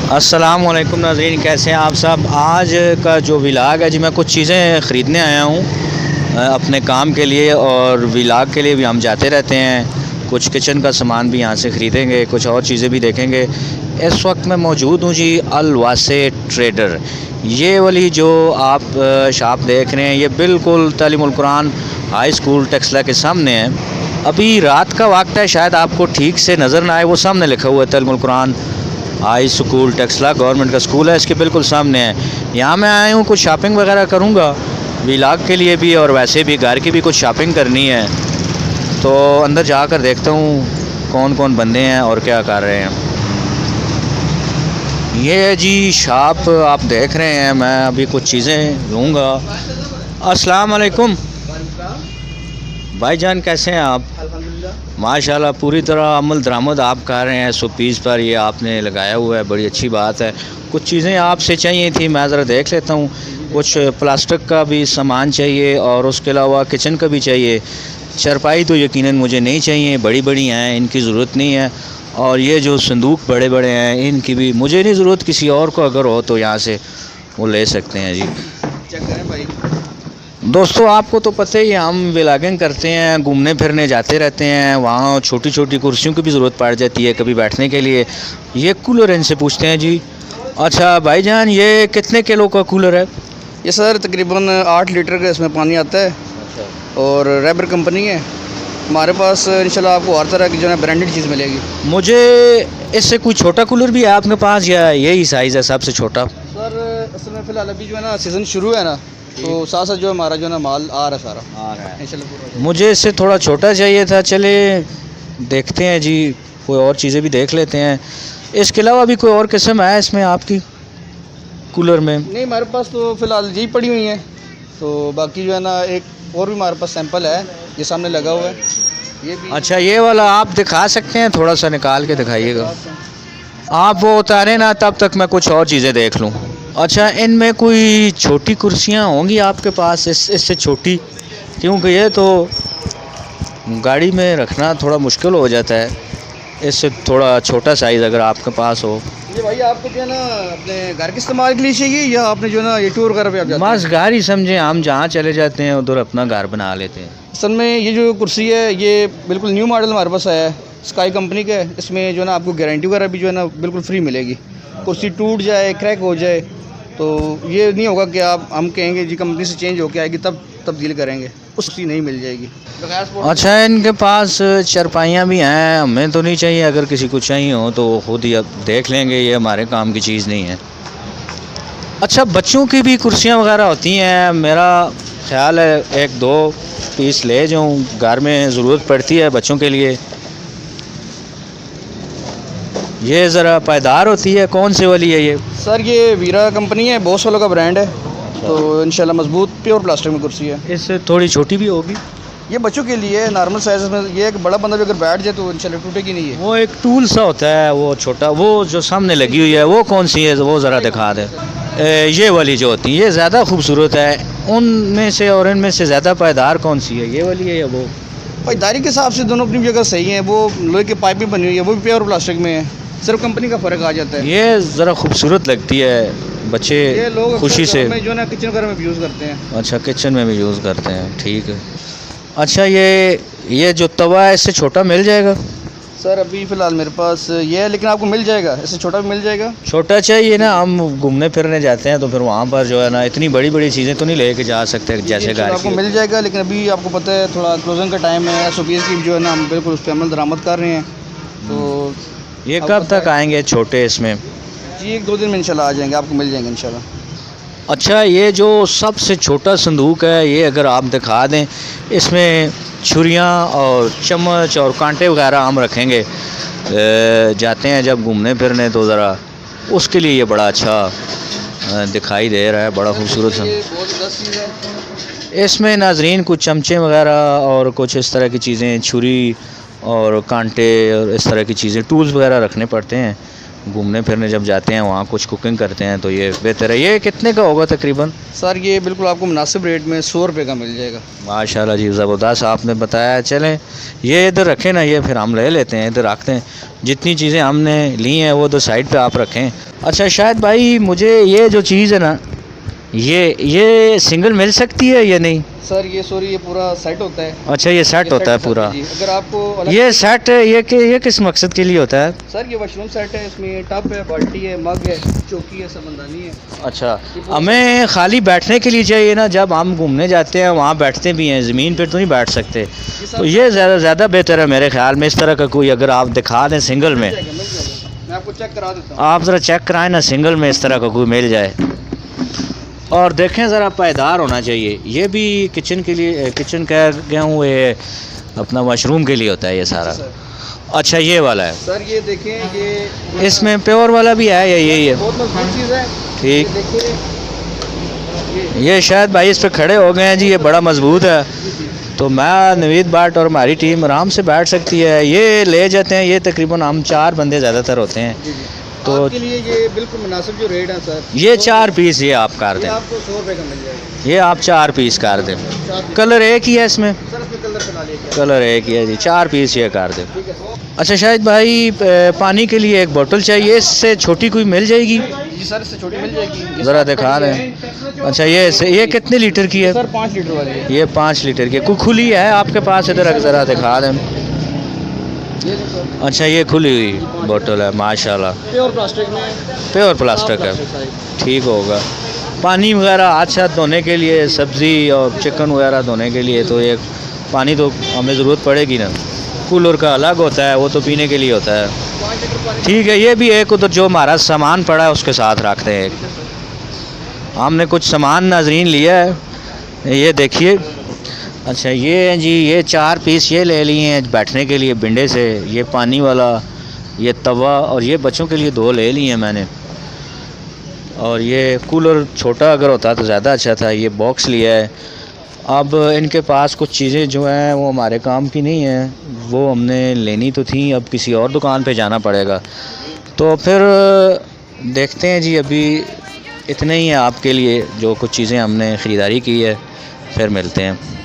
अस्सलामुअलैकुम नाज़रीन, कैसे हैं आप सब। आज का जो व्लॉग है जी, मैं कुछ चीज़ें ख़रीदने आया हूँ अपने काम के लिए, और व्लॉग के लिए भी हम जाते रहते हैं। कुछ किचन का सामान भी यहाँ से ख़रीदेंगे, कुछ और चीज़ें भी देखेंगे। इस वक्त मैं मौजूद हूँ जी अल वासे ट्रेडर। ये वाली जो आप शॉप देख रहे हैं, ये बिल्कुल तालीमुल कुरान हाई स्कूल टेक्सला के सामने है। अभी रात का वक्त है, शायद आपको ठीक से नज़र ना आए, वो सामने लिखा हुआ है Taleemul Quran high school Taxila, government का स्कूल है, इसके बिल्कुल सामने है। यहाँ मैं आया हूँ, कुछ शॉपिंग वगैरह करूँगा व्लॉग के लिए भी, और वैसे भी घर की भी कुछ शॉपिंग करनी है। तो अंदर जाकर देखता हूँ कौन कौन बंदे हैं और क्या कर रहे हैं। ये है जी शॉप, आप देख रहे हैं। मैं अभी कुछ चीज़ें लूँगा। अस्सलाम वालेकुम भाईजान, कैसे हैं आप? माशाल्लाह पूरी तरह अमल दरामद आप कर रहे हैं। 120 पर ये आपने लगाया हुआ है, बड़ी अच्छी बात है। कुछ चीज़ें आपसे चाहिए थी, मैं ज़रा देख लेता हूँ। कुछ प्लास्टिक का भी सामान चाहिए और उसके अलावा किचन का भी चाहिए। चारपाई तो यकीनन मुझे नहीं चाहिए, बड़ी बड़ी हैं, इनकी ज़रूरत नहीं है। और ये जो संदूक बड़े बड़े हैं, इनकी भी मुझे नहीं ज़रूरत। किसी और को अगर हो तो यहाँ से वो ले सकते हैं जी। चेक करें भाई। दोस्तों, आपको तो पता ही है, हम व्लॉगिंग करते हैं, घूमने फिरने जाते रहते हैं। वहाँ छोटी छोटी कुर्सियों की भी ज़रूरत पड़ जाती है कभी बैठने के लिए। ये कूलर इनसे पूछते हैं जी। अच्छा भाईजान, ये कितने किलो का कूलर है? ये सर तकरीबन 8 लीटर का इसमें पानी आता है और रैबर कंपनी है। हमारे पास इंशाल्लाह आपको हर तरह की जो है ब्रांडेड चीज़ मिलेगी। मुझे इससे कोई छोटा कूलर भी है आपके पास, या यही साइज़ है सबसे छोटा? सर असल में फ़िलहाल अभी जो है ना सीज़न शुरू है ना, तो साथ साथ जो हमारा जो है ना माल आ रहा है, सारा आ रहा है। इंशाल्लाह पूरा। मुझे इससे थोड़ा छोटा चाहिए था। चले देखते हैं जी, कोई और चीज़ें भी देख लेते हैं। इसके अलावा भी कोई और किस्म है इसमें आपकी कूलर में? नहीं, हमारे पास तो फ़िलहाल यही पड़ी हुई हैं। तो बाकी जो है ना एक और भी हमारे पास सैंपल है, ये सामने लगा हुआ है, ये भी। अच्छा, ये वाला आप दिखा सकते हैं? थोड़ा सा निकाल के दिखाइएगा। आप वो उतारे ना, तब तक मैं कुछ और चीज़ें देख लूँ। अच्छा, इनमें कोई छोटी कुर्सियाँ होंगी आपके पास, इससे छोटी? क्योंकि ये तो गाड़ी में रखना थोड़ा मुश्किल हो जाता है। इससे थोड़ा छोटा साइज़ अगर आपके पास हो। ये भाई आपको जो है ना अपने घर के इस्तेमाल के लिए चाहिए, या आपने जो है ना ये टूर वगैरह पे आप जाते हैं? बस घर ही समझें, हम जहाँ चले जाते हैं उधर अपना घर बना लेते हैं। असल में ये जो कुर्सी है, ये बिल्कुल न्यू मॉडल हमारे पास आया है, स्काई कंपनी का है। इसमें जो है ना आपको गारंटी वगैरह भी जो है ना बिल्कुल फ्री मिलेगी। कुर्सी टूट जाए, क्रैक हो जाए, तो ये नहीं होगा कि हम कहेंगे जी कंपनी से चेंज होकर आएगी तब तब्दील करेंगे, उसकी नहीं मिल जाएगी। अच्छा, इनके पास चारपाइयाँ भी हैं, हमें तो नहीं चाहिए। अगर किसी को चाहिए हो तो वो खुद ही अब देख लेंगे, ये हमारे काम की चीज़ नहीं है। अच्छा, बच्चों की भी कुर्सियाँ वगैरह होती हैं? मेरा ख्याल है 1-2 पीस ले जाऊँ, घर में ज़रूरत पड़ती है बच्चों के लिए। ये ज़रा पायदार होती है, कौन सी वाली है ये? सर ये वीरा कंपनी है, बॉस वालों का ब्रांड है। तो इंशाल्लाह मजबूत प्योर प्लास्टिक में कुर्सी है। इससे थोड़ी छोटी भी होगी? ये बच्चों के लिए है, नॉर्मल साइज़ में। ये एक बड़ा बंदा भी अगर बैठ जाए तो इंशाल्लाह टूटेगी नहीं है। वो एक टूल सा होता है, वो छोटा, वो जो सामने लगी हुई है, वो कौन सी है? वो ज़रा दिखा दें। ये वाली जो होती है, ये ज़्यादा खूबसूरत है उनमें से, और इनमें से ज़्यादा पायदार कौन सी है, ये वाली है या वो? पायदारी के हिसाब से दोनों अपनी जगह सही हैं। वो लोहे की पाइप भी बनी हुई है, वो भी प्योर प्लास्टिक में है। सिर्फ कंपनी का फ़र्क आ जाता है। ये ज़रा खूबसूरत लगती है, बच्चे ये लोग खुशी से जो है ना किचन वगैरह में भी यूज़ करते हैं। अच्छा, किचन में भी यूज़ करते हैं, ठीक है। अच्छा, ये जो तवा है, इससे छोटा मिल जाएगा? सर अभी फ़िलहाल मेरे पास ये है, लेकिन आपको मिल जाएगा, इससे छोटा भी मिल जाएगा। छोटा चाहिए ना, हम घूमने फिरने जाते हैं तो फिर वहाँ पर जो है ना इतनी बड़ी बड़ी चीज़ें तो नहीं लेके जा सकते जैसे घर आपको की। मिल जाएगा, लेकिन अभी आपको पता है थोड़ा क्लोजिंग का टाइम है। SOPs की जो है ना हम बिल्कुल उस पर अमल दरामद कर रहे हैं। तो ये कब तक आएंगे छोटे इसमें? जी 1-2 दिन में इंशाल्लाह आ जाएंगे, आपको मिल जाएंगे इंशाल्लाह। अच्छा, ये जो सबसे छोटा संदूक है, ये अगर आप दिखा दें, इसमें छुरियाँ और चम्मच और कांटे वगैरह हम रखेंगे, जाते हैं जब घूमने फिरने, तो ज़रा उसके लिए ये बड़ा अच्छा दिखाई दे रहा है, बड़ा खूबसूरत सा। इसमें नाजरीन कुछ चमचे वगैरह और कुछ इस तरह की चीज़ें, छुरी और कांटे और इस तरह की चीज़ें, टूल्स वगैरह रखने पड़ते हैं। घूमने फिरने जब जाते हैं वहाँ कुछ कुकिंग करते हैं तो ये बेहतर है। ये कितने का होगा तकरीबन? सर ये बिल्कुल आपको मुनासिब रेट में 100 रुपये का मिल जाएगा। माशाल्लाह जी, ज़बरदस्त आपने बताया। चलें ये इधर रखें ना, ये फिर हम ले लेते हैं, इधर रखते हैं। जितनी चीज़ें हमने ली हैं वो तो साइड पे आप रखें। अच्छा शायद भाई, मुझे ये जो चीज़ है ना, ये सिंगल मिल सकती है या नहीं? सर ये सॉरी ये पूरा सेट होता है। अच्छा ये सेट होता है पूरा? जी, अगर आपको ये सेट ये किस मकसद के लिए होता है? सर ये वॉशरूम सेट है, इसमें टब है, बाल्टी है, मग है, चौकी है, समंदानी है। अच्छा, हमें खाली बैठने के लिए चाहिए ना, जब हम घूमने जाते हैं वहाँ बैठते भी हैं, ज़मीन पर तो नहीं बैठ सकते, तो ये ज़्यादा बेहतर है मेरे ख्याल में। इस तरह का कोई अगर आप दिखा दें सिंगल में, मैं आपको चेक करा देता हूँ। आप ज़रा चेक कराएं ना, सिंगल में इस तरह का कोई मिल जाए। और देखें ज़रा पायदार होना चाहिए। ये भी किचन के लिए, किचन कह गया हूँ, ये अपना वॉशरूम के लिए होता है ये सारा। अच्छा ये वाला है सर, ये देखें, ये इसमें प्योर वाला भी है या यही है? बहुत मजबूत चीज़ है। ठीक, ये देखिए, ये शायद भाई इस पे खड़े हो गए हैं जी, ये बड़ा मजबूत है, तो मैं नवीद भाट और हमारी टीम आराम से बैठ सकती है। ये ले जाते हैं, ये तकरीबन हम 4 बंदे ज़्यादातर होते हैं, तो आपके लिए ये बिल्कुल मुनासिब जो रेट है सर, ये 4 पीस ये आप कर ये दें। आपको 100 रुपये का मिल जाएगा। ये आप 4 पीस कर दें। 4 पीस। कलर एक ही है इसमें? सर इसमें कलर चला लिया। कलर एक ही है जी, 4 पीस ये कर दें। ठीक है। अच्छा शायद भाई, पानी के लिए एक बोतल चाहिए, इससे छोटी कोई मिल जाएगी? जी सर, इससे छोटी मिल जाएगी। ज़रा दिखा रहे हैं। अच्छा ये कितने लीटर की है? सर 5 लीटर वाली है। ये 5 लीटर की। कोई खुली है आपके पास? इधर ज़रा दिखा दें। अच्छा ये खुली हुई बोतल है, माशाल्लाह। प्योर प्लास्टिक में, प्योर प्लास्टिक है, ठीक होगा। पानी वगैरह अच्छा धोने के लिए, सब्ज़ी और चिकन वगैरह धोने के लिए तो ये पानी तो हमें ज़रूरत पड़ेगी ना। कूलर का अलग होता है, वो तो पीने के लिए होता है। 5 लीटर पानी। ठीक है, ये भी एक उधर जो हमारा सामान पड़ा है उसके साथ रखते हैं। हमने कुछ सामान नाजरीन लिया है, ये देखिए। अच्छा ये है जी, ये 4 पीस ये ले लिए हैं बैठने के लिए बिंडे से, ये पानी वाला, ये तवा, और ये बच्चों के लिए 2 ले लिए हैं मैंने। और ये कूलर छोटा अगर होता तो ज़्यादा अच्छा था, ये बॉक्स लिया है। अब इनके पास कुछ चीज़ें जो हैं वो हमारे काम की नहीं हैं, वो हमने लेनी तो थी, अब किसी और दुकान पे जाना पड़ेगा। तो फिर देखते हैं जी, अभी इतने ही है आपके लिए जो कुछ चीज़ें हमने ख़रीदारी की है, फिर मिलते हैं।